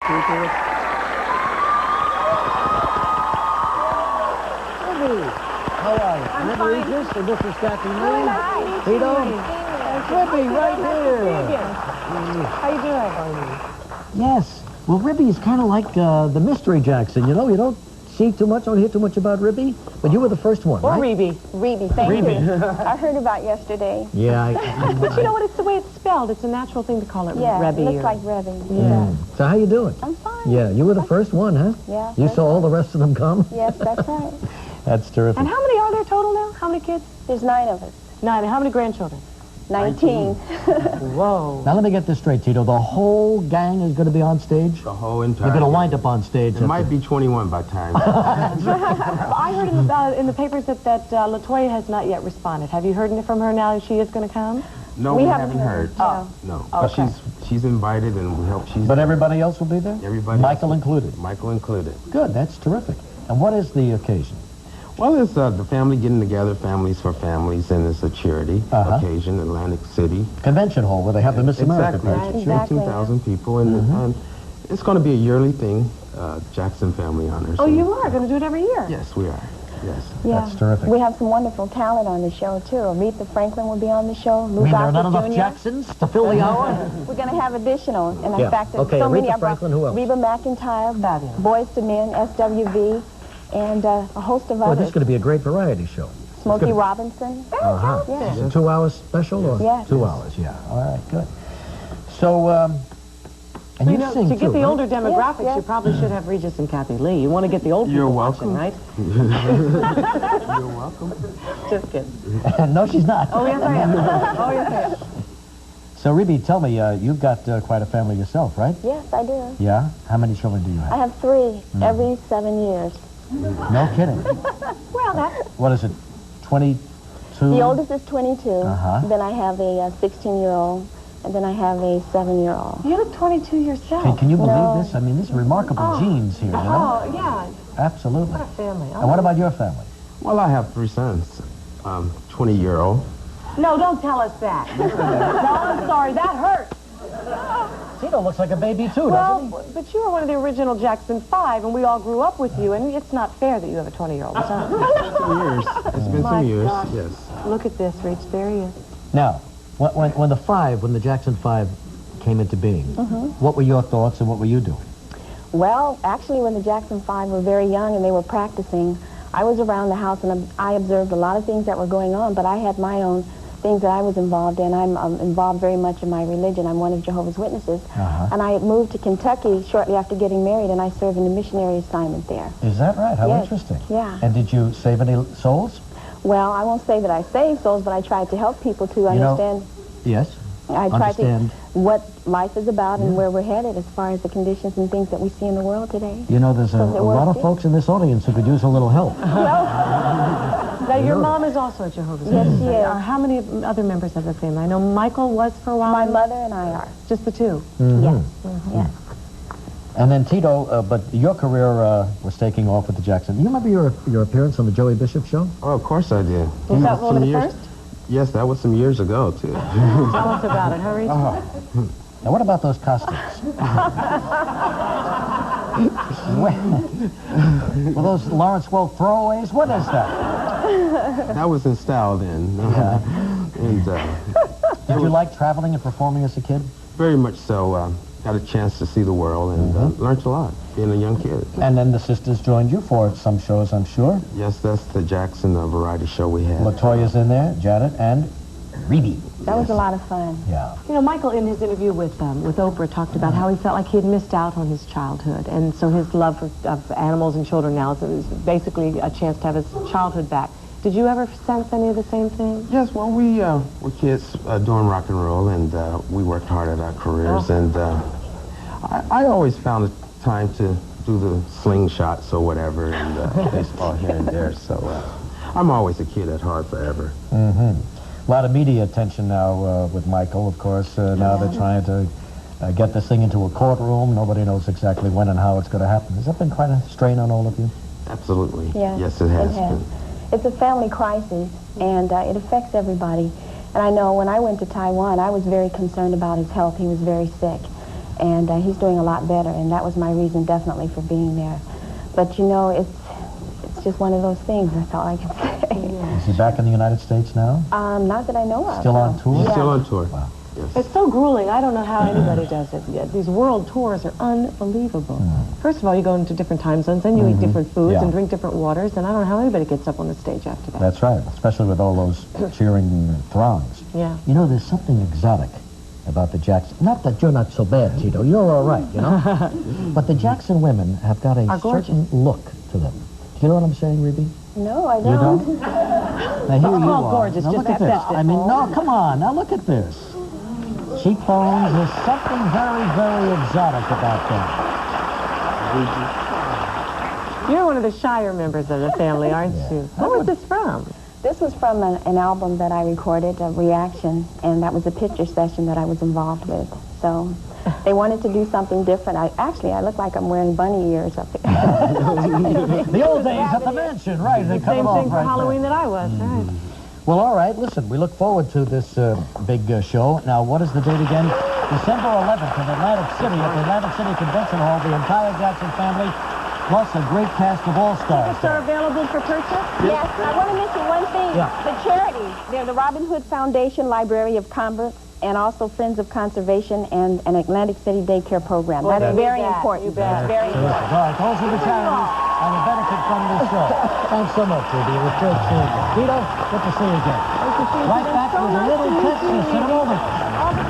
How are you? I'm Regis, and this is Kathie Lee. Hi. Tito. Rebbie, right here. How you doing? Yes. Well, Rebbie is kind of like the mystery Jackson, you know? You don't see too much, don't hear too much about Rebbie, but you were the first one, Or right? Rebbie, thank you. I heard about yesterday. Yeah. But you know what? It's the way it's spelled. It's a natural thing to call it Rebbie. Yeah, it looks like Rebbie. Yeah. So how you doing? I'm fine. Yeah, you were the first one, huh? Yeah. You saw all the rest of them come? Yes, that's right. That's terrific. And how many are there total now? How many kids? There's 9 of us. 9. And how many grandchildren? 19. Whoa. Now let me get this straight, Tito. The whole gang is going to be on stage? The whole entire. You're going to wind up on stage. It might be 21 by time. I heard in the papers that LaToya has not yet responded. Have you heard from her now that she is going to come? No, we haven't heard. Oh. No. Oh, But she's invited and we hope she's. But everybody else will be there? Everybody. Michael included? Michael included. Good, that's terrific. And what is the occasion? Well, it's the family getting together, Families for Families, and it's a charity occasion, Atlantic City. Convention hall where they have the Miss America pageant. Exactly. 15,000 people, and it's going to be a yearly thing, Jackson Family Honors. Oh, you are going to do it every year? Yes, we are. Yes. Yeah. That's terrific. We have some wonderful talent on the show, too. Aretha Franklin will be on the show. I mean, there are not enough Jr. Jacksons to fill the hour? We're going to have additional. And in fact, there's Okay, so many. Aretha Franklin, who else? Reba McEntire, Fabulous. Boys to Men, SWV, and a host of Well, this others. is going to be a great variety show. Smokey Robinson. Yeah. Is it 2 hours special or Yes. 2 hours? Yeah. All right, good. So, and you sing to get too, the right? older demographics, yes. you probably should have Regis and Kathie Lee. You want to get the old people You're watching, welcome. right? You're welcome. Just kidding. No, she's not. Oh, yes, I am. Oh, yes, I am. So, Rebbie, tell me, you've got quite a family yourself, right? Yes, I do. Yeah? How many children do you I have? have 3 every 7 years. No kidding. Well, that's... What is it, 22? The oldest is 22. Uh-huh. Then I have a 16-year-old, and then I have a 7-year-old. You look 22 yourself. Can you believe No. this? I mean, this is remarkable genes here, you know? Oh, yeah. Absolutely. What a family. And what about your family? Well, I have 3 sons. 20-year-old. No, don't tell us that. No, I'm sorry. That hurts. Tito looks like a baby, too, doesn't Well, but you were one of the original Jackson 5, and we all grew up with you, and it's not fair that you have a 20-year-old son. Some years. It's been My some years. gosh. Yes. Look at this, Rich. There he is. he? Now, when the Jackson 5 came into being, what were your thoughts and what were you doing? Well, actually, when the Jackson 5 were very young and they were practicing, I was around the house and I observed a lot of things that were going on, but I had my own things that I was involved in. I'm involved very much in my religion. I'm one of Jehovah's Witnesses. And I moved to Kentucky shortly after getting married, and I served in a missionary assignment there. Is that right? How Yes. interesting. Yeah. And did you save any souls? Well, I won't say that I saved souls, but I tried to help people to understand. Yes. I tried Understand. to what life is about and where we're headed as far as the conditions and things that we see in the world today. You know, there's a Does it lot work, of folks in this audience who could use a little help. Now, your mom is also a Jehovah's Yes, Witness. she is. How many other members of the family? I know Michael was for a while. My mother and I are. Just the 2. Yes. Yes. And then Tito, but your career was taking off with the Jackson. You remember your appearance on the Joey Bishop show? Oh, of course I did. Was that one of the Some first? Yes, that was some years ago, too. Tell us about it, hurry. Now, what about those costumes? Were those Lawrence Welk throwaways? What is that? That was in style then. And Did you like traveling and performing as a kid? very much so. Got a chance to see the world and learned a lot being a young kid. And then the sisters joined you for some shows, I'm sure. Yes, that's the Jackson variety show we had. LaToya's in there, Janet, and Rebbie. That was a lot of fun. Yeah. You know, Michael, in his interview with Oprah, talked about how he felt like he had missed out on his childhood. And so his love of animals and children now is basically a chance to have his childhood back. Did you ever sense any of the same thing? Yes, well, we were kids doing rock and roll, and we worked hard at our careers. And I always found the time to do the slingshots or whatever, and baseball here and there. So I'm always a kid at heart forever. A lot of media attention now with Michael, of course. Now they're trying to get this thing into a courtroom. Nobody knows exactly when and how it's going to happen. Has that been quite a strain on all of you? Absolutely. Yes, Yes, it has been. It's a family crisis, and it affects everybody. And I know when I went to Taiwan, I was very concerned about his health. He was very sick. And he's doing a lot better, and that was my reason definitely for being there. But, you know, it's just one of those things. That's all I can say. Is he back in the United States now? Not that I know of. Still on tour? He's still on tour. Wow. Yes. It's so grueling. I don't know how anybody does it. Yeah, these world tours are unbelievable. First of all, you go into different time zones, then you eat different foods and drink different waters, and I don't know how anybody gets up on the stage after that. That's right, especially with all those cheering throngs. Yeah. You know, there's something exotic about the Jackson. Not that you're not so bad, Tito. You're all right, you know? But the Jackson women have got a certain look to them. Do you know what I'm saying, Rebbie? No, I You don't. don't? Now, here you are. Gorgeous. Now, Just look at this. accept it. I mean, no, come on. Now, look at this. Cheekbones. There's something very, very exotic about them. You're one of the shyer members of the family, aren't you? What was this from? This was from an album that I recorded, a reaction, and that was a picture session that I was involved with. So they wanted to do something different. I look like I'm wearing bunny ears up here. The old days at the mansion, right? They cut it Same off thing for right Halloween there. that I was, right? Well, all right. Listen, we look forward to this big show. Now, what is the date again? December 11th in Atlantic City at the Atlantic City Convention Hall. The entire Jackson family, plus a great cast of all-stars. Tickets are available for purchase? Yes, I want to mention one thing. Yeah. The charities, they're the Robin Hood Foundation, Library of Commerce, and also Friends of Conservation and an Atlantic City daycare program. Well, That's you very bet. important. You bet. It's very important. All right, those are the charities and the benefit from this show. Thanks so much, Rebbie. It was great seeing you. Tito, good to see you again. Nice to see you. Right back with a little Texas in a moment. All the